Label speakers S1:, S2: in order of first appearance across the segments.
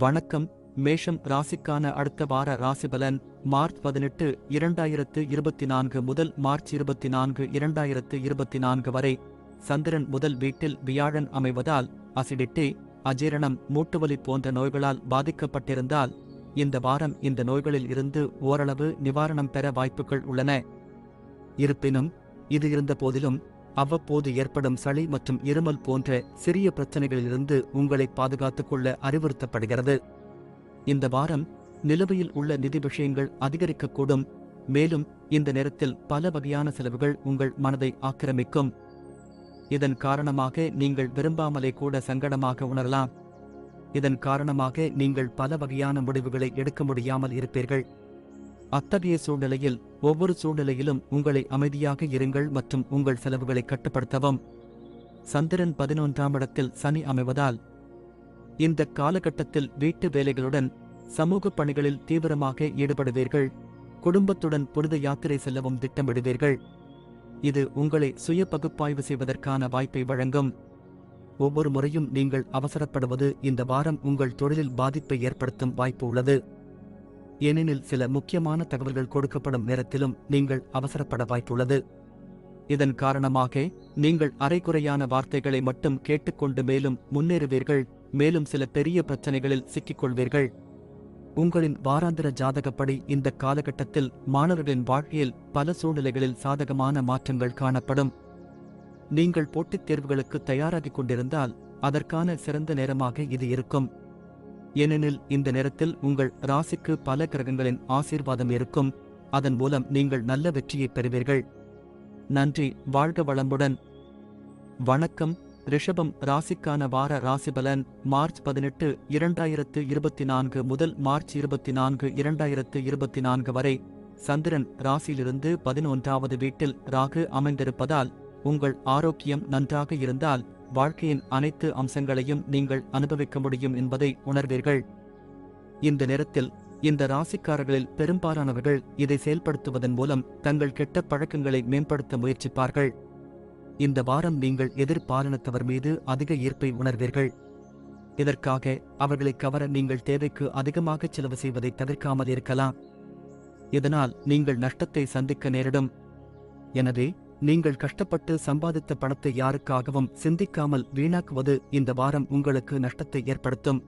S1: வணக்கம். மேஷம் ராசிக்கான அடுத்த வார ராசிபலன் மார்ச் 18, 2024 முதல் மார்ச் 24, 2024 வரை. சந்திரன் முதல் வீட்டில் வியாழன் அமைவதால் அசிடிட்டி, அஜீரணம், மூட்டுவலி போன்ற நோய்களால் பாதிக்கப்பட்டிருந்தால் இந்த வாரம் இந்த நோய்களில் இருந்து ஓரளவு நிவாரணம் பெற வாய்ப்புகள் உள்ளன. இருப்பினும் இது இருந்த போதிலும் அவ்வப்போது ஏற்படும் சளி மற்றும் இருமல் போன்ற சிறிய பிரச்சனைகளிலிருந்து உங்களை பாதுகாத்துக் கொள்ள அறிவுறுத்தப்படுகிறது. இந்த வாரம் நிலுவையில் உள்ள நிதி விஷயங்கள் அதிகரிக்கக்கூடும். மேலும் இந்த நேரத்தில் பல வகையான செலவுகள் உங்கள் மனதை ஆக்கிரமிக்கும். இதன் காரணமாக நீங்கள் விரும்பாமலே கூட சங்கடமாக உணரலாம். இதன் காரணமாக நீங்கள் பல வகையான முடிவுகளை எடுக்க முடியாமல் இருப்பீர்கள். அத்தகைய சூழ்நிலையில் ஒவ்வொரு சூழ்நிலையிலும் உங்களை அமைதியாக இருங்கள் மற்றும் உங்கள் செலவுகளை கட்டுப்படுத்தவும். சந்திரன் 11ஆம் இடத்தில் சனி அமைவதால் இந்த காலகட்டத்தில் வீட்டு வேலைகளுடன் சமூக பணிகளில் தீவிரமாக ஈடுபடுவீர்கள். குடும்பத்துடன் புனித யாத்திரை செல்லவும் திட்டமிடுவீர்கள். இது உங்களை சுய பகுப்பாய்வு செய்வதற்கான வாய்ப்பை வழங்கும். ஒவ்வொரு முறையும் நீங்கள் அவசரப்படுவது இந்த வாரம் உங்கள் தொழிலில் பாதிப்பை ஏற்படுத்தும் வாய்ப்பு உள்ளது. ஏனெனில் சில முக்கியமான தகவல்கள் கொடுக்கப்படும் நேரத்திலும் நீங்கள் அவசரப்பட வாய்ப்புள்ளது. இதன் காரணமாக நீங்கள் அரைகுறையான வார்த்தைகளை மட்டும் கேட்டுக்கொண்டு மேலும் முன்னேறுவீர்கள். மேலும் சில பெரிய பிரச்சனைகளில் சிக்கிக்கொள்வீர்கள். உங்களின் வாராந்திர ஜாதகப்படி இந்த காலகட்டத்தில் மாணவர்களின் வாழ்க்கையில் பல சூழ்நிலைகளில் சாதகமான மாற்றங்கள் காணப்படும். நீங்கள் போட்டித் தேர்வுகளுக்கு தயாராகிக் கொண்டிருந்தால் அதற்கான சிறந்த நேரமாக இது இருக்கும். ஏனெனில் இந்த நேரத்தில் உங்கள் ராசிக்கு பல கிரகங்களின் ஆசீர்வாதம் இருக்கும். அதன் மூலம் நீங்கள் நல்ல வெற்றியை பெறுவீர்கள். நன்றி. வாழ்க வளமுடன். வணக்கம். ரிஷபம் ராசிக்கான வார ராசிபலன் மார்ச் 18, 2024 முதல் மார்ச் 24, 2024 வரை. சந்திரன் ராசியிலிருந்து 11ஆவது வீட்டில் ராகு அமைந்திருப்பதால் உங்கள் ஆரோக்கியம் நன்றாக இருந்தால் வாழ்க்கையின் அனைத்து அம்சங்களையும் நீங்கள் அனுபவிக்க முடியும் என்பதை உணர்வீர்கள். இந்த நேரத்தில் இந்த ராசிக்காரர்களில் பெரும்பாலானவர்கள் இதை செயல்படுத்துவதன் மூலம் தங்கள் கெட்ட பழக்கங்களை மேம்படுத்த முயற்சிப்பார்கள். இந்த வாரம் நீங்கள் எதிர்பாலினத்தவர் மீது அதிக ஈர்ப்பை உணர்வீர்கள். இதற்காக அவர்களை கவர நீங்கள் தேவைக்கு அதிகமாக செலவு செய்வதை தவிர்க்காமல் இருக்கலாம். இதனால் நீங்கள் நஷ்டத்தை சந்திக்க நேரிடும். எனவே நீங்கள் கஷ்டப்பட்டு சம்பாதித்த பணத்தை யாருக்காகவும் சிந்திக்காமல் வீணாக்குவது இந்த வாரம் உங்களுக்கு நஷ்டத்தை ஏற்படுத்தும்.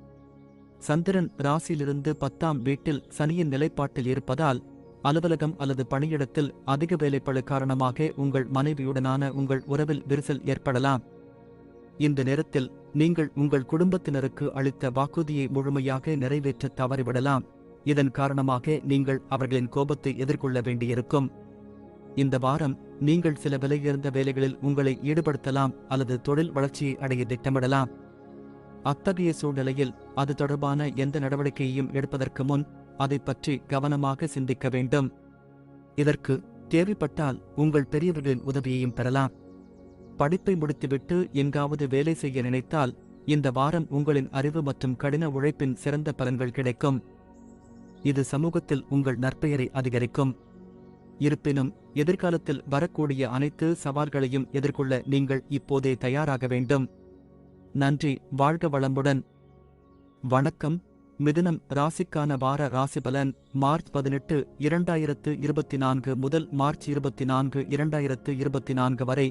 S1: சந்திரன் ராசியிலிருந்து 10ஆம் வீட்டில் சனியின் நிலைப்பாட்டில் இருப்பதால் அலுவலகம் அல்லது பணியிடத்தில் அதிக வேலைப்பளு காரணமாக உங்கள் மனைவியுடனான உங்கள் உறவில் விரிசல் ஏற்படலாம். இந்த நேரத்தில் நீங்கள் உங்கள் குடும்பத்தினருக்கு அளித்த வாக்குறுதியை முழுமையாக நிறைவேற்ற தவறிவிடலாம். இதன் காரணமாக நீங்கள் அவர்களின் கோபத்தை எதிர்கொள்ள வேண்டியிருக்கும். இந்த வாரம் நீங்கள் சில விலையுயர்ந்த வேலைகளில் உங்களை ஈடுபடுத்தலாம் அல்லது தொழில் வளர்ச்சியை அடைய திட்டமிடலாம். அத்தகைய சூழ்நிலையில் அது தொடர்பான எந்த நடவடிக்கையையும் எடுப்பதற்கு முன் அதை பற்றி கவனமாக சிந்திக்க வேண்டும். இதற்கு தேவைப்பட்டால் உங்கள் பெரியவர்களின் உதவியையும் பெறலாம். படிப்பை முடித்துவிட்டு எங்காவது வேலை செய்ய நினைத்தால் இந்த வாரம் உங்களின் அறிவு மற்றும் கடின உழைப்பின் சிறந்த பலன்கள் கிடைக்கும். இது சமூகத்தில் உங்கள் நற்பெயரை அதிகரிக்கும். இருப்பினும் எதிர்காலத்தில் வரக்கூடிய அனைத்து சவால்களையும் எதிர்கொள்ள நீங்கள் இப்போதே தயாராக வேண்டும். நன்றி. வாழ்க வளமுடன். வணக்கம். மிதுனம் ராசிக்கான வார ராசிபலன் மார்ச் 18, 2024 முதல் மார்ச் 24, 2024 வரை.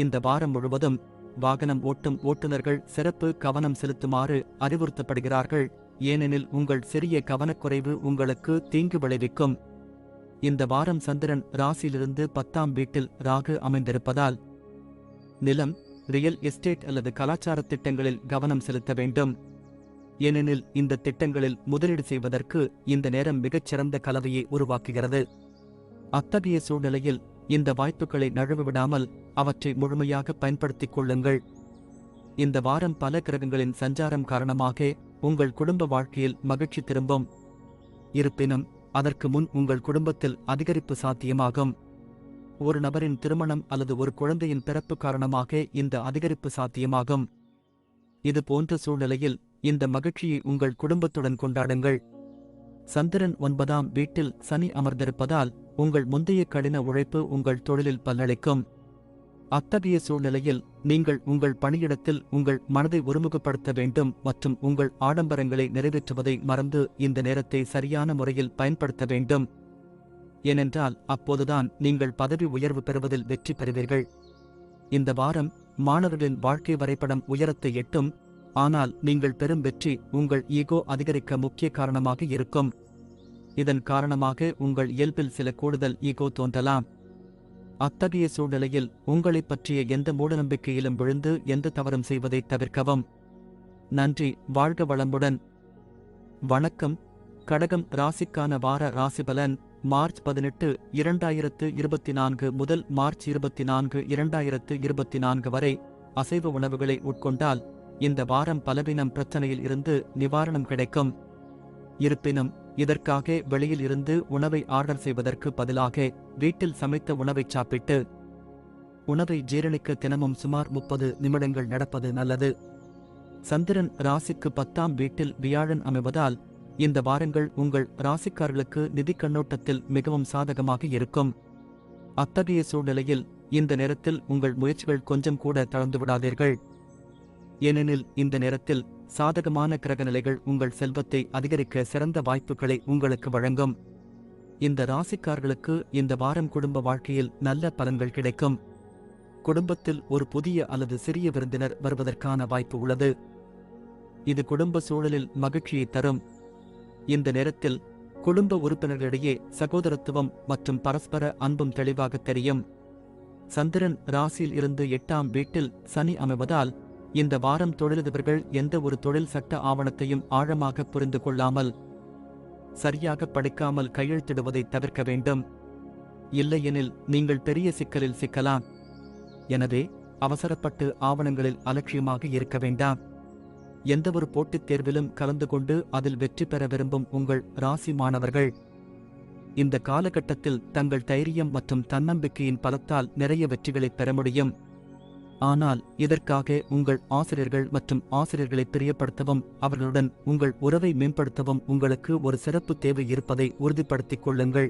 S1: இந்த வாரம் முழுவதும் வாகனம் ஓட்டும் ஓட்டுநர்கள் சிறப்பு கவனம் செலுத்துமாறு அறிவுறுத்தப்படுகிறார்கள். ஏனெனில் உங்கள் சிறிய கவனக்குறைவு உங்களுக்கு தீங்கு விளைவிக்கும். இந்த வாரம் சந்திரன் ராசியிலிருந்து 10ஆம் வீட்டில் ராகு அமைந்திருப்பதால் நிலம், ரியல் எஸ்டேட் அல்லது கலாச்சார திட்டங்களில் கவனம் செலுத்த வேண்டும். ஏனெனில் இந்த திட்டங்களில் முதலீடு செய்வதற்கு இந்த நேரம் மிகச்சிறந்த கலவையை உருவாக்குகிறது. அத்தகைய சூழ்நிலையில் இந்த வாய்ப்புகளை நழுவவிடாமல் அவற்றை முழுமையாக பயன்படுத்திக் கொள்ளுங்கள். இந்த வாரம் பல கிரகங்களின் சஞ்சாரம் காரணமாக உங்கள் குடும்ப வாழ்க்கையில் மகிழ்ச்சி திரும்பும். இருப்பினும் அதற்கு முன் உங்கள் குடும்பத்தில் அதிகரிப்பு சாத்தியமாகும். ஒரு நபரின் திருமணம் அல்லது ஒரு குழந்தையின் பிறப்பு காரணமாக இந்த அதிகரிப்பு சாத்தியமாகும். இது போன்ற சூழ்நிலையில் இந்த மகிழ்ச்சியை உங்கள் குடும்பத்துடன் கொண்டாடுங்கள். சந்திரன் 9ஆம் வீட்டில் சனி அமர்ந்திருப்பதால் உங்கள் முந்தைய கடின உழைப்பு உங்கள் தொழிலில் பலனளிக்கும். அத்தகைய சூழ்நிலையில் நீங்கள் உங்கள் பணியிடத்தில் உங்கள் மனதை ஒருமுகப்படுத்த வேண்டும் மற்றும் உங்கள் ஆடம்பரங்களை நிறைவேற்றுவதை மறந்து இந்த நேரத்தை சரியான முறையில் பயன்படுத்த வேண்டும். ஏனென்றால் அப்போதுதான் நீங்கள் பதவி உயர்வு பெறுவதில் வெற்றி பெறுவீர்கள். இந்த வாரம் மாணவர்களின் வாழ்க்கை வரைபடம் உயரத்தை எட்டும். ஆனால் நீங்கள் பெறும் வெற்றி உங்கள் ஈகோ அதிகரிக்க முக்கிய காரணமாக இருக்கும். இதன் காரணமாக உங்கள் இயல்பில் சில கூடுதல் ஈகோ தோன்றலாம். அத்தகைய சூழ்நிலையில் உங்களைப் பற்றிய எந்த மூடநம்பிக்கையிலும் விழுந்து எந்த தவறும் செய்வதை தவிர்க்கவும். நன்றி. வாழ்க வளமுடன். வணக்கம். கடகம் ராசிக்கான வார ராசிபலன் மார்ச் 18, 2024 முதல் மார்ச் 24, 2024 வரை. அசைவ உணவுகளை உட்கொண்டால் இந்த வாரம் பலவீனம் பிரச்சனையில் இருந்து நிவாரணம் கிடைக்கும். இருப்பினும் இதற்காக வெளியில் இருந்து உணவை ஆர்டர் செய்வதற்கு பதிலாக வீட்டில் சமைத்த உணவை சாப்பிட்டு உணவை ஜீரணிக்க தினமும் சுமார் 30 நிமிடங்கள் நடப்பது நல்லது. சந்திரன் ராசிக்கு 10ஆம் வீட்டில் வியாழன் அமைவதால் இந்த வாரங்கள் உங்கள் ராசிக்காரர்களுக்கு நிதி கண்ணோட்டத்தில் மிகவும் சாதகமாக இருக்கும். அத்தகைய சூழ்நிலையில் இந்த நேரத்தில் உங்கள் முயற்சிகள் கொஞ்சம் கூட தளர்ந்துவிடாதீர்கள். ஏனெனில் இந்த நேரத்தில் சாதகமான கிரகநிலைகள் உங்கள் செல்வத்தை அதிகரிக்க சிறந்த வாய்ப்புகளை உங்களுக்கு வழங்கும். இந்த ராசிக்காரர்களுக்கு இந்த வாரம் குடும்ப வாழ்க்கையில் நல்ல பலன்கள் கிடைக்கும். குடும்பத்தில் ஒரு புதிய அல்லது சிறிய விருந்தினர் வருவதற்கான வாய்ப்பு உள்ளது. இது குடும்ப சூழலில் மகிழ்ச்சியை தரும். இந்த நேரத்தில் குடும்ப உறுப்பினர்களிடையே சகோதரத்துவம் மற்றும் பரஸ்பர அன்பும் தெளிவாக தெரியும். சந்திரன் ராசியில் இருந்து 8ஆம் வீட்டில் சனி அமைவதால் இந்த வாரம் தொழிலதிபர்கள் எந்த ஒரு தொழில் சட்ட ஆவணத்தையும் ஆழமாக புரிந்து கொள்ளாமல் சரியாக படிக்காமல் கையெழுத்திடுவதை தவிர்க்க வேண்டும். இல்லையெனில் நீங்கள் பெரிய சிக்கலில் சிக்கலாம். எனவே அவசரப்பட்டு ஆவணங்களில் அலட்சியமாக இருக்க வேண்டாம். எந்தவொரு போட்டித் தேர்விலும் கலந்து கொண்டு அதில் வெற்றி பெற விரும்பும் உங்கள் ராசி மாணவர்கள் இந்த காலகட்டத்தில் தங்கள் தைரியம் மற்றும் தன்னம்பிக்கையின் பலத்தால் நிறைய வெற்றிகளை பெற முடியும். ஆனால் இதற்காக உங்கள் ஆசிரியர்கள் மற்றும் ஆசிரியர்களை பிரியப்படுத்தவும் அவர்களுடன் உங்கள் உறவை மேம்படுத்தவும் உங்களுக்கு ஒரு சிறப்பு தேவை இருப்பதை உறுதிப்படுத்திக் கொள்ளுங்கள்.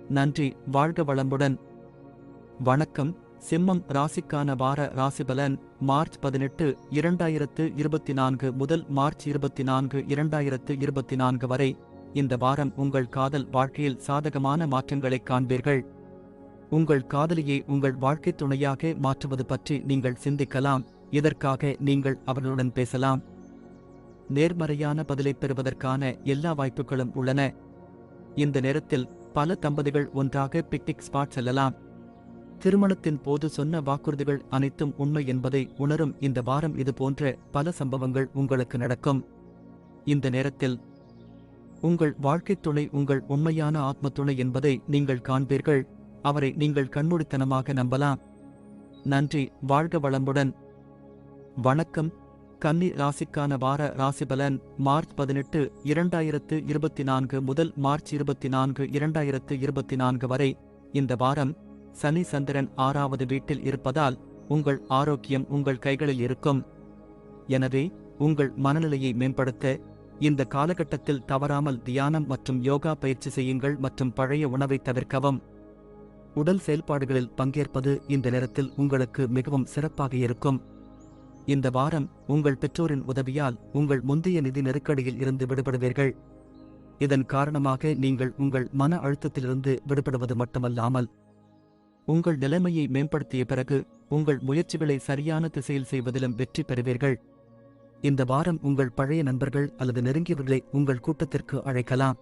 S1: நன்றி. வாழ்க வளமுடன். வணக்கம். சிம்மம் ராசிக்கான வார ராசிபலன் மார்ச் 18, 2024 முதல் மார்ச் 24, 2024 வரை. இந்த வாரம் உங்கள் காதல் வாழ்க்கையில் சாதகமான மாற்றங்களை காண்பீர்கள். உங்கள் காதலியை உங்கள் வாழ்க்கைத் துணையாக மாற்றுவது பற்றி நீங்கள் சிந்திக்கலாம். இதற்காக நீங்கள் அவர்களுடன் பேசலாம். நேர்மறையான பதிலை பெறுவதற்கான எல்லா வாய்ப்புகளும் உள்ளன. இந்த நேரத்தில் பல தம்பதிகள் ஒன்றாக பிக்னிக் ஸ்பாட் செல்லலாம். திருமணத்தின் போது சொன்ன வாக்குறுதிகள் அனைத்தும் உண்மை என்பதை உணரும் இந்த வாரம் இது போன்ற பல சம்பவங்கள் உங்களுக்கு நடக்கும். இந்த நேரத்தில் உங்கள் வாழ்க்கைத் துணை உங்கள் உண்மையான ஆத்ம துணை என்பதை நீங்கள் காண்பீர்கள். அவரை நீங்கள் கண்மூடித்தனமாக நம்பலாம். நன்றி. வாழ்க வளமுடன். வணக்கம். கன்னி ராசிக்கான வார ராசிபலன் மார்ச் 18, 2024 முதல் மார்ச் 24, 2024 வரை. இந்த வாரம் சனி சந்திரன் 6வது வீட்டில் இருப்பதால் உங்கள் ஆரோக்கியம் உங்கள் கைகளில் இருக்கும். எனவே உங்கள் மனநிலையை மேம்படுத்த இந்த காலகட்டத்தில் தவறாமல் தியானம் மற்றும் யோகா பயிற்சி செய்யுங்கள் மற்றும் பழைய உணவை தவிர்க்கவும். உடல் செயல்பாடுகளில் பங்கேற்பது இந்த நேரத்தில் உங்களுக்கு மிகவும் சிறப்பாக இருக்கும். இந்த வாரம் உங்கள் பெற்றோரின் உதவியால் உங்கள் முந்தைய நிதி நெருக்கடியில் இருந்து விடுபடுவீர்கள். இதன் காரணமாக நீங்கள் உங்கள் மன அழுத்தத்திலிருந்து விடுபடுவது மட்டுமல்லாமல் உங்கள் நிலைமையை மேம்படுத்திய பிறகு உங்கள் முயற்சிகளை சரியான திசையில் செய்வதிலும் வெற்றி பெறுவீர்கள். இந்த வாரம் உங்கள் பழைய நண்பர்கள் அல்லது நெருங்கியவர்களை உங்கள் கூட்டத்திற்கு அழைக்கலாம்.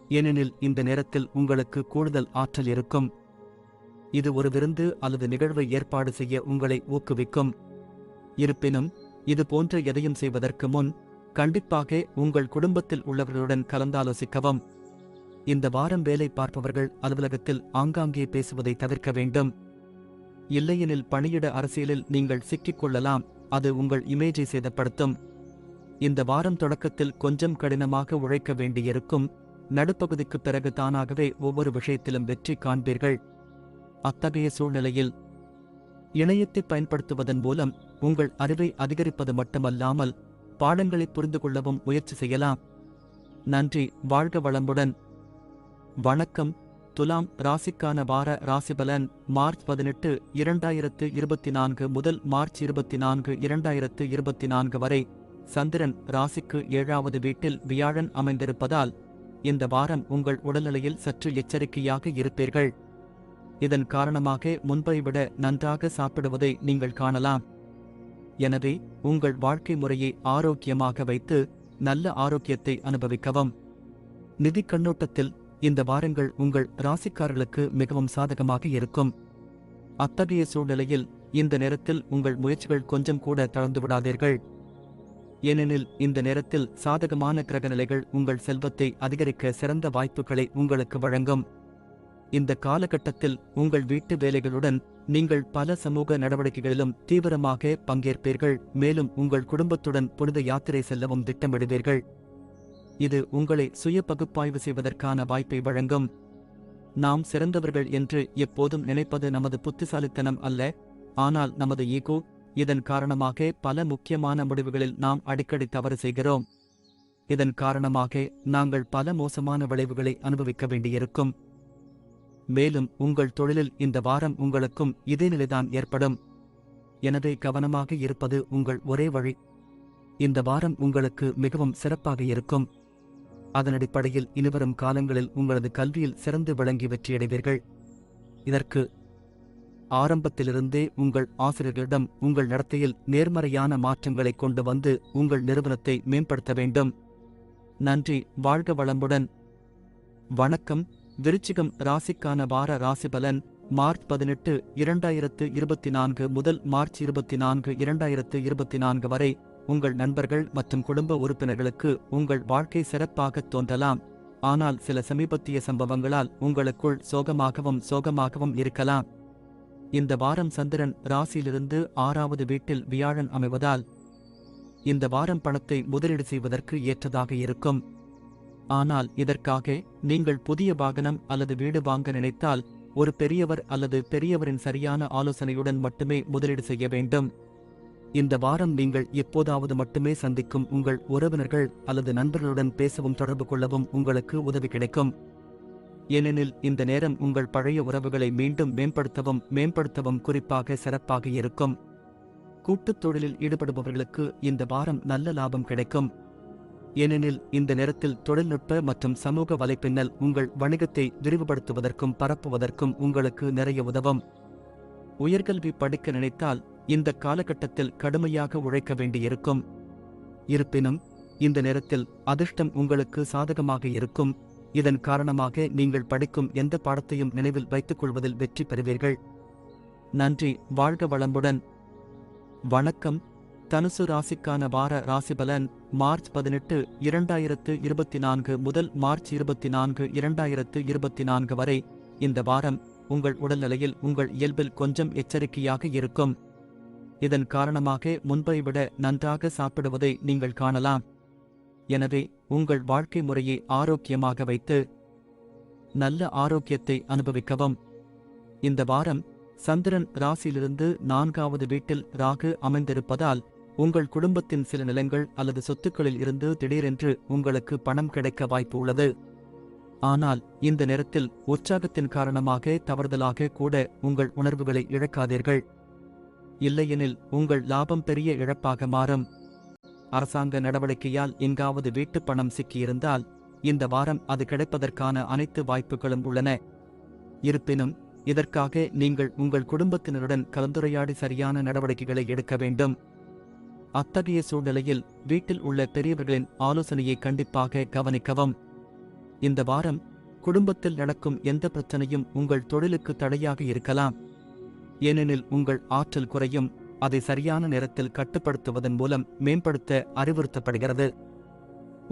S1: ஏனெனில் இந்த நேரத்தில் உங்களுக்கு கூடுதல் ஆற்றல் இருக்கும். இது ஒரு விருந்து அல்லது நிகழ்வை ஏற்பாடு செய்ய உங்களை ஊக்குவிக்கும். இருப்பினும் இது போன்ற எதையும் செய்வதற்கு முன் கண்டிப்பாக உங்கள் குடும்பத்தில் உள்ளவர்களுடன் கலந்தாலோசிக்கவும். இந்த வாரம் வேலை பார்ப்பவர்கள் அலுவலகத்தில் ஆங்காங்கே பேசுவதை தவிர்க்க வேண்டும். இல்லையெனில் பணியிட அரசியலில் நீங்கள் சிக்கிக்கொள்ளலாம். அது உங்கள் இமேஜை சேதப்படுத்தும். இந்த வாரம் தொடக்கத்தில் கொஞ்சம் கடினமாக உழைக்க வேண்டியிருக்கும். நடுப்பகுதிக்கு பிறகு தானாகவே ஒவ்வொரு விஷயத்திலும் வெற்றி காண்பீர்கள். அத்தகைய சூழ்நிலையில் இணையத்தை பயன்படுத்துவதன் மூலம் உங்கள் அறிவை அதிகரிப்பது மட்டுமல்லாமல் பாடங்களை புரிந்து கொள்ளவும் முயற்சி செய்யலாம். நன்றி. வாழ்க வளமுடன். வணக்கம். துலாம் ராசிக்கான வார ராசிபலன் மார்ச் 18, 2024 முதல் மார்ச் 24, 2024 வரை சந்திரன் ராசிக்கு 7வது வீட்டில் வியாழன் அமைந்திருப்பதால் இந்த வாரம் உங்கள் உடல்நிலையில் சற்று எச்சரிக்கையாக இருப்பீர்கள். இதன் காரணமாக முன்பை விட நன்றாக சாப்பிடுவதை நீங்கள் காணலாம். எனவே உங்கள் வாழ்க்கை முறையை ஆரோக்கியமாக வைத்து நல்ல ஆரோக்கியத்தை அனுபவிக்கவும். நிதி கண்ணோட்டத்தில் இந்த வாரங்கள் உங்கள் ராசிக்காரர்களுக்கு மிகவும் சாதகமாக இருக்கும். அத்தகைய சூழ்நிலையில் இந்த நேரத்தில் உங்கள் முயற்சிகள் கொஞ்சம் கூட தளர்ந்துவிடாதீர்கள். ஏனெனில் இந்த நேரத்தில் சாதகமான கிரகநிலைகள் உங்கள் செல்வத்தை அதிகரிக்க சிறந்த வாய்ப்புகளை உங்களுக்கு வழங்கும். இந்த காலகட்டத்தில் உங்கள் வீட்டு வேலைகளுடன் நீங்கள் பல சமூக நடவடிக்கைகளிலும் தீவிரமாக பங்கேற்பீர்கள். மேலும் உங்கள் குடும்பத்துடன் புனித யாத்திரை செல்லவும் திட்டமிடுவீர்கள். இது உங்களை சுய பகுப்பாய்வு செய்வதற்கான வாய்ப்பை வழங்கும். நாம் சிறந்தவர்கள் என்று எப்போதும் நினைப்பது நமது புத்திசாலித்தனம் அல்ல, ஆனால் நமது ஈகோ. இதன் காரணமாக பல முக்கியமான முடிவுகளில் நாம் அடிக்கடி தவறு செய்கிறோம். இதன் காரணமாக நாங்கள் பல மோசமான விளைவுகளை அனுபவிக்க வேண்டியிருக்கும். மேலும் உங்கள் தொழிலில் இந்த வாரம் உங்களுக்கும் இதே நிலைதான் ஏற்படும். எனவே கவனமாக இருப்பது உங்கள் ஒரே வழி. இந்த வாரம் உங்களுக்கு மிகவும் சிறப்பாக இருக்கும். அதனடிப்படையில் இனிவரும் காலங்களில் உங்களது கல்வியில் சிறந்து விளங்கி வெற்றியடைவீர்கள். இதற்கு ஆரம்பத்திலிருந்தே உங்கள் ஆசிரியர்களிடம் உங்கள் நடத்தையில் நேர்மறையான மாற்றங்களை கொண்டு வந்து உங்கள் நிறுவனத்தை மேம்படுத்த வேண்டும். நன்றி. வாழ்க வளமுடன். வணக்கம். விருச்சிகம் ராசிக்கான வார ராசிபலன் மார்ச் 18, 2024 முதல் மார்ச் 24, 2024 வரை உங்கள் நண்பர்கள் மற்றும் குடும்ப உறுப்பினர்களுக்கு உங்கள் வாழ்க்கை சிறப்பாக தோன்றலாம். ஆனால் சில சமீபத்திய சம்பவங்களால் உங்களுக்குள் சோகமாகவும் இருக்கலாம். இந்த வாரம் சந்திரன் ராசியிலிருந்து 6வது வீட்டில் வியாழன் அமைவதால் இந்த வாரம் பணத்தை முதலீடு செய்வதற்கு ஏற்றதாக இருக்கும். ஆனால் இதற்காக நீங்கள் புதிய வாகனம் அல்லது வீடு வாங்க நினைத்தால் ஒரு பெரியவர் அல்லது பெரியவரின் சரியான ஆலோசனையுடன் மட்டுமே முதலீடு செய்ய வேண்டும். இந்த வாரம் நீங்கள் எப்போதாவது மட்டுமே சந்திக்கும் உங்கள் உறவினர்கள் அல்லது நண்பர்களுடன் பேசவும் தொடர்பு கொள்ளவும் உங்களுக்கு உதவி கிடைக்கும். ஏனெனில் இந்த நேரம் உங்கள் பழைய உறவுகளை மீண்டும் மேம்படுத்தவும் குறிப்பாக சிறப்பாக இருக்கும். கூட்டுத் தொழிலில் ஈடுபடுபவர்களுக்கு இந்த வாரம் நல்ல லாபம் கிடைக்கும். ஏனெனில் இந்த நேரத்தில் தொழில்நுட்ப மற்றும் சமூக வலைப்பின்னல் உங்கள் வணிகத்தை விரிவுபடுத்துவதற்கும் பரப்புவதற்கும் உங்களுக்கு நிறைய உதவும். உயர்கல்வி படிக்க நினைத்தால் இந்த காலகட்டத்தில் கடுமையாக உழைக்க வேண்டியிருக்கும். இருப்பினும் இந்த நேரத்தில் அதிர்ஷ்டம் உங்களுக்கு சாதகமாக இருக்கும். இதன் காரணமாக நீங்கள் படிக்கும் எந்த பாடத்தையும் நினைவில் வைத்துக் கொள்வதில் வெற்றி பெறுவீர்கள். நன்றி. வாழ்க வளமுடன். வணக்கம். தனுசு ராசிக்கான வார ராசிபலன் மார்ச் 18, 2024 முதல் மார்ச் 24, 2024 வரை இந்த வாரம் உங்கள் உடல்நிலையில் உங்கள் இயல்பில் கொஞ்சம் எச்சரிக்கையாக இருக்கும். இதன் காரணமாக முன்பை விட நன்றாக சாப்பிடுவதை நீங்கள் காணலாம். எனவே உங்கள் வாழ்க்கை முறையை ஆரோக்கியமாக வைத்து நல்ல ஆரோக்கியத்தை அனுபவிக்கவும். இந்த வாரம் சந்திரன் ராசியிலிருந்து 4வது வீட்டில் ராகு அமைந்திருப்பதால் உங்கள் குடும்பத்தின் சில நிலங்கள் அல்லது சொத்துக்களில் இருந்து திடீரென்று உங்களுக்கு பணம் கிடைக்க வாய்ப்பு உள்ளது. ஆனால் இந்த நேரத்தில் உற்சாகத்தின் காரணமாக தவறுதலாக கூட உங்கள் உணர்வுகளை இழக்காதீர்கள். இல்லையெனில் உங்கள் லாபம் பெரிய இழப்பாக மாறும். அரசாங்க நடவடிக்கையால் எங்காவது வீட்டுப் பணம் சிக்கியிருந்தால் இந்த வாரம் அது கிடைப்பதற்கான அனைத்து வாய்ப்புகளும் உள்ளன. இருப்பினும் இதற்காக நீங்கள் உங்கள் குடும்பத்தினருடன் கலந்துரையாடி சரியான நடவடிக்கைகளை எடுக்க வேண்டும். அத்தகைய சூழ்நிலையில் வீட்டில் உள்ள பெரியவர்களின் ஆலோசனையை கண்டிப்பாக கவனிக்கவும். இந்த வாரம் குடும்பத்தில் நடக்கும் எந்த பிரச்சனையும் உங்கள் தொழிலுக்கு தடையாக இருக்கலாம். ஏனெனில் உங்கள் ஆற்றல் குறையும். அதை சரியான நேரத்தில் கட்டுப்படுத்துவதன் மூலம் மேம்படுத்த அறிவுறுத்தப்படுகிறது.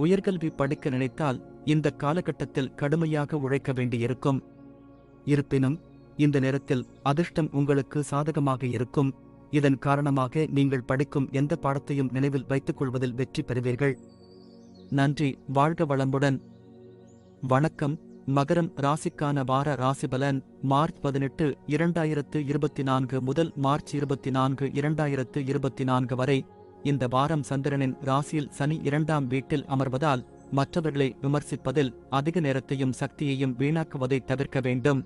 S1: உயர்கல்வி படிக்க நினைத்தால் இந்த காலகட்டத்தில் கடுமையாக உழைக்க வேண்டியிருக்கும். இருப்பினும் இந்த நேரத்தில் அதிர்ஷ்டம் உங்களுக்கு சாதகமாக இருக்கும். இதன் காரணமாக நீங்கள் படிக்கும் எந்த பாடத்தையும் நினைவில் வைத்துக் கொள்வதில் வெற்றி பெறுவீர்கள். நன்றி. வாழ்க வளமுடன். வணக்கம். மகரம் ராசிக்கான வார ராசிபலன் மார்ச் 18, 2024 முதல் மார்ச் 24, 2024 வரை இந்த வாரம் சந்திரனின் ராசியில் சனி 2ஆம் வீட்டில் அமர்வதால் மற்றவர்களை விமர்சிப்பதில் அதிக நேரத்தையும் சக்தியையும் வீணாக்குவதை தவிர்க்க வேண்டும்.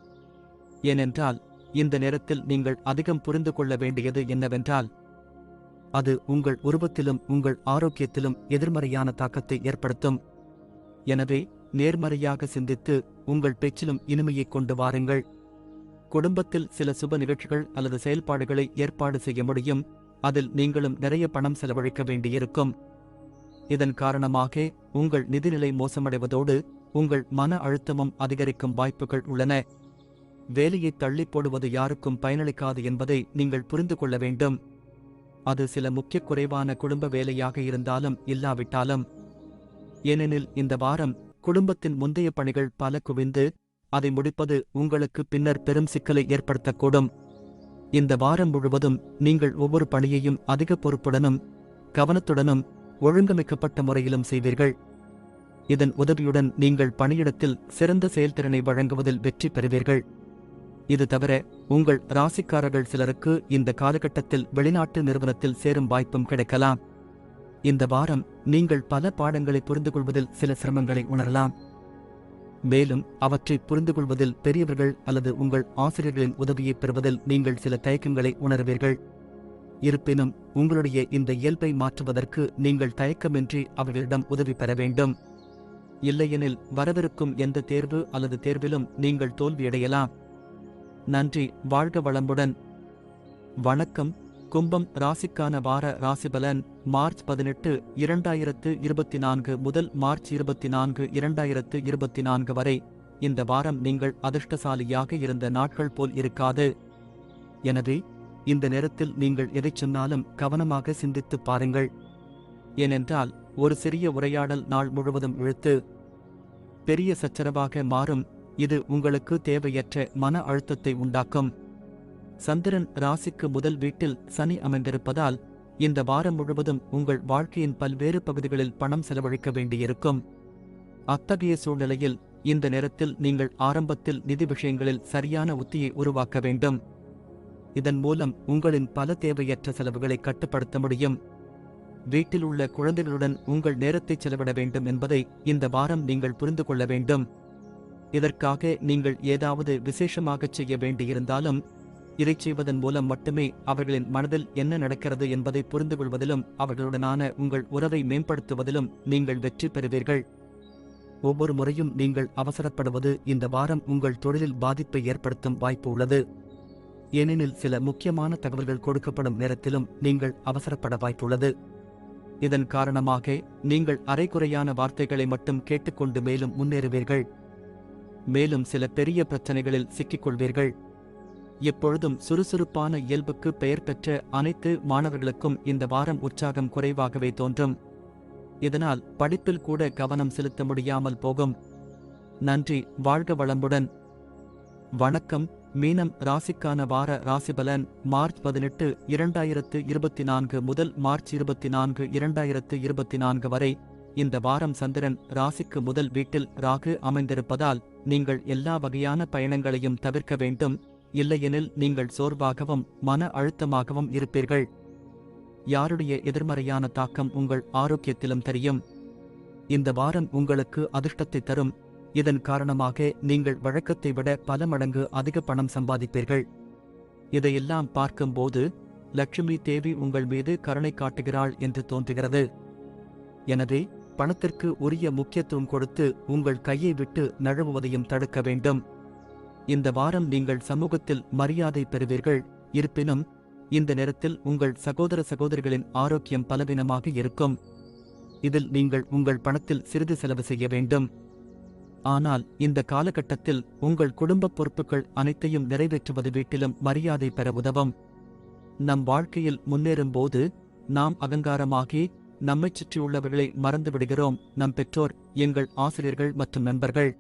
S1: ஏனென்றால் இந்த நேரத்தில் நீங்கள் அதிகம் புரிந்து கொள்ள வேண்டியது என்னவென்றால், அது உங்கள் உருவத்திலும் உங்கள் ஆரோக்கியத்திலும் எதிர்மறையான தாக்கத்தை ஏற்படுத்தும். எனவே நேர்மறையாக சிந்தித்து உங்கள் பேச்சிலும் இனிமையை கொண்டு வாருங்கள். குடும்பத்தில் சில சுப நிகழ்ச்சிகள் அல்லது செயல்பாடுகளை ஏற்பாடு செய்ய முடியும். அதில் நீங்களும் நிறைய பணம் செலவழிக்க வேண்டியிருக்கும். இதன் காரணமாக உங்கள் நிதிநிலை மோசமடைவதோடு உங்கள் மன அழுத்தமும் அதிகரிக்கும் வாய்ப்புகள் உள்ளன. வேலையை தள்ளி போடுவது யாருக்கும் பயனளிக்காது என்பதை நீங்கள் புரிந்து கொள்ள வேண்டும். அது சில முக்கிய குறைவான குடும்ப வேலையாக இருந்தாலும் இல்லாவிட்டாலும். ஏனெனில் இந்த வாரம் குடும்பத்தின் முந்தைய பணிகள் பல குவிந்து அதை முடிப்பது உங்களுக்கு பின்னர் பெரும் சிக்கலை ஏற்படுத்தக்கூடும். இந்த வாரம் முழுவதும் நீங்கள் ஒவ்வொரு பணியையும் அதிக பொறுப்புடனும் கவனத்துடனும் ஒழுங்கமைக்கப்பட்ட முறையிலும் செய்வீர்கள். இதன் உதவியுடன் நீங்கள் பணியிடத்தில் சிறந்த செயல்திறனை வழங்குவதில் வெற்றி பெறுவீர்கள். இது தவிர உங்கள் ராசிக்காரர்கள் சிலருக்கு இந்த காலகட்டத்தில் வெளிநாட்டு நிறுவனத்தில் சேரும் வாய்ப்பும் கிடைக்கலாம். இந்த வாரம் நீங்கள் பல பாடங்களை புரிந்துகொள்வதில் சில சிரமங்களை உணரலாம். மேலும் அவற்றை புரிந்துகொள்வதில் பெரியவர்கள் அல்லது உங்கள் ஆசிரியர்களின் உதவியை பெறுவதில் நீங்கள் சில தயக்கங்களை உணர்வீர்கள். இருப்பினும் உங்களுடைய இந்த இயல்பை மாற்றுவதற்கு நீங்கள் தயக்கமின்றி அவர்களிடம் உதவி பெற வேண்டும். இல்லையெனில் வரவிருக்கும் எந்த தேர்வு அல்லது தேர்விலும் நீங்கள் தோல்வியடையலாம். நன்றி. வாழ்க வளமுடன். வணக்கம். கும்பம் ராசிக்கான வார ராசிபலன் மார்ச் 18, 2024 முதல் மார்ச் 24, 2024 வரை. இந்த வாரம் நீங்கள் அதிர்ஷ்டசாலியாக இருந்த நாட்கள் போல் இருக்காது. எனவே இந்த நேரத்தில் நீங்கள் எதைச் சொன்னாலும் கவனமாக சிந்தித்து பாருங்கள். ஏனென்றால் ஒரு சிறிய உரையாடல் நாள் முழுவதும் இழுத்து பெரிய சச்சரவாக மாறும். இது உங்களுக்கு தேவையற்ற மன அழுத்தத்தை உண்டாக்கும். சந்திரன் ராசிக்கு முதல் வீட்டில் சனி அமைந்திருப்பதால் இந்த வாரம் முழுவதும் உங்கள் வாழ்க்கையின் பல்வேறு பகுதிகளில் பணம் செலவழிக்க வேண்டியிருக்கும். அத்தகைய சூழ்நிலையில் இந்த நேரத்தில் நீங்கள் ஆரம்பத்தில் நிதி விஷயங்களில் சரியான உத்தியை உருவாக்க வேண்டும். இதன் மூலம் உங்களின் பல தேவையற்ற செலவுகளை கட்டுப்படுத்த முடியும். வீட்டில் உள்ள குழந்தைகளுடன் உங்கள் நேரத்தை செலவிட வேண்டும் என்பதை இந்த வாரம் நீங்கள் புரிந்து கொள்ள வேண்டும். இதற்காக நீங்கள் ஏதாவது விசேஷமாகச் செய்ய வேண்டியிருந்தாலும் இதைச் செய்வதன் மூலம் மட்டுமே அவர்களின் மனதில் என்ன நடக்கிறது என்பதை புரிந்து கொள்வதிலும் அவர்களுடனான உங்கள் உறவை மேம்படுத்துவதிலும் நீங்கள் வெற்றி பெறுவீர்கள். ஒவ்வொரு முறையும் நீங்கள் அவசரப்படுவது இந்த வாரம் உங்கள் தொழிலில் பாதிப்பை ஏற்படுத்தும் வாய்ப்பு உள்ளது. ஏனெனில் சில முக்கியமான தகவல்கள் கொடுக்கப்படும் நேரத்திலும் நீங்கள் அவசரப்பட வாய்ப்புள்ளது. இதன் காரணமாக நீங்கள் அரைகுறையான வார்த்தைகளை மட்டும் கேட்டுக்கொண்டு மேலும் முன்னேறுவீர்கள். மேலும் சில பெரிய பிரச்சனைகளில் சிக்கிக்கொள்வீர்கள். எப்பொழுதும் சுறுசுறுப்பான இயல்புக்கு பெயர் பெற்ற அனைத்து மாணவர்களுக்கும் இந்த வாரம் உற்சாகம் குறைவாகவே தோன்றும். இதனால் படிப்பில் கூட கவனம் செலுத்த முடியாமல் போகும். நன்றி. வாழ்க வளமுடன். வணக்கம். மீனம் ராசிக்கான வார ராசிபலன் மார்ச் 18, 2024 முதல் மார்ச் 24, 2024 வரை. இந்த வாரம் சந்திரன் ராசிக்கு முதல் வீட்டில் ராகு அமைந்திருப்பதால் நீங்கள் எல்லா வகையான பயணங்களையும் தவிர்க்க வேண்டும். இல்லையெனில் நீங்கள் சோர்வாகவும் மன அழுத்தமாகவும் இருப்பீர்கள். யாருடைய எதிர்மறையான தாக்கம் உங்கள் ஆரோக்கியத்திலும் தெரியும். இந்த வாரம் உங்களுக்கு அதிர்ஷ்டத்தை தரும். இதன் காரணமாக நீங்கள் வழக்கத்தை விட பல மடங்கு அதிக பணம் சம்பாதிப்பீர்கள். இதையெல்லாம் பார்க்கும்போது லட்சுமி தேவி உங்கள் மீது கருணை காட்டுகிறாள் என்று தோன்றுகிறது. எனவே பணத்திற்கு உரிய முக்கியத்துவம் கொடுத்து உங்கள் கையை விட்டு நழுவுவதையும் தடுக்க வேண்டும். இந்த வாரம் நீங்கள் சமூகத்தில் மரியாதை பெறுவீர்கள். இருப்பினும் இந்த நேரத்தில் உங்கள் சகோதர சகோதரிகளின் ஆரோக்கியம் பலவீனமாக இருக்கும். இதில் நீங்கள் உங்கள் பணத்தில் சிறிது செலவு செய்ய வேண்டும். ஆனால் இந்த காலகட்டத்தில் உங்கள் குடும்ப பொறுப்புகள் அனைத்தையும் நிறைவேற்றுவது வீட்டிலும் மரியாதை பெற உதவும். நம் வாழ்க்கையில் முன்னேறும்போது நாம் அகங்காரமாகி நம்மைச் சுற்றியுள்ளவர்களை மறந்துவிடுகிறோம். நம் பெற்றோர், எங்கள் ஆசிரியர்கள் மற்றும் நண்பர்கள்.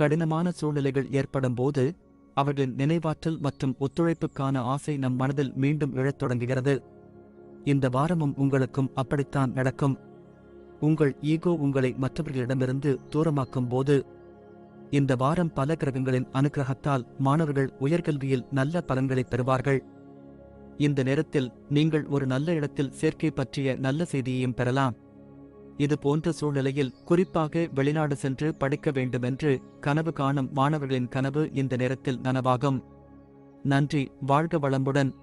S1: கடினமான சூழ்நிலைகள் ஏற்படும் போது அவர்களின் நினைவாற்றல் மற்றும் ஒத்துழைப்புக்கான ஆசை நம் மனதில் மீண்டும் எழத் தொடங்குகிறது. இந்த வாரமும் உங்களுக்கும் அப்படித்தான் நடக்கும். உங்கள் ஈகோ உங்களை மற்றவர்களிடமிருந்து தூரமாக்கும் போது. இந்த வாரம் பல கிரகங்களின் அனுக்கிரகத்தால் மாணவர்கள் உயர்கல்வியில் நல்ல பலன்களை பெறுவார்கள். இந்த நேரத்தில் நீங்கள் ஒரு நல்ல இடத்தில் சேர்க்கை பற்றிய நல்ல செய்தியையும் பெறலாம். இது போன்ற சூழ்நிலையில் குறிப்பாக வெளிநாடு சென்று படிக்க வேண்டுமென்று கனவு காணும் மாணவர்களின் கனவு இந்த நேரத்தில் நனவாகும். நன்றி. வாழ்க வளமுடன்.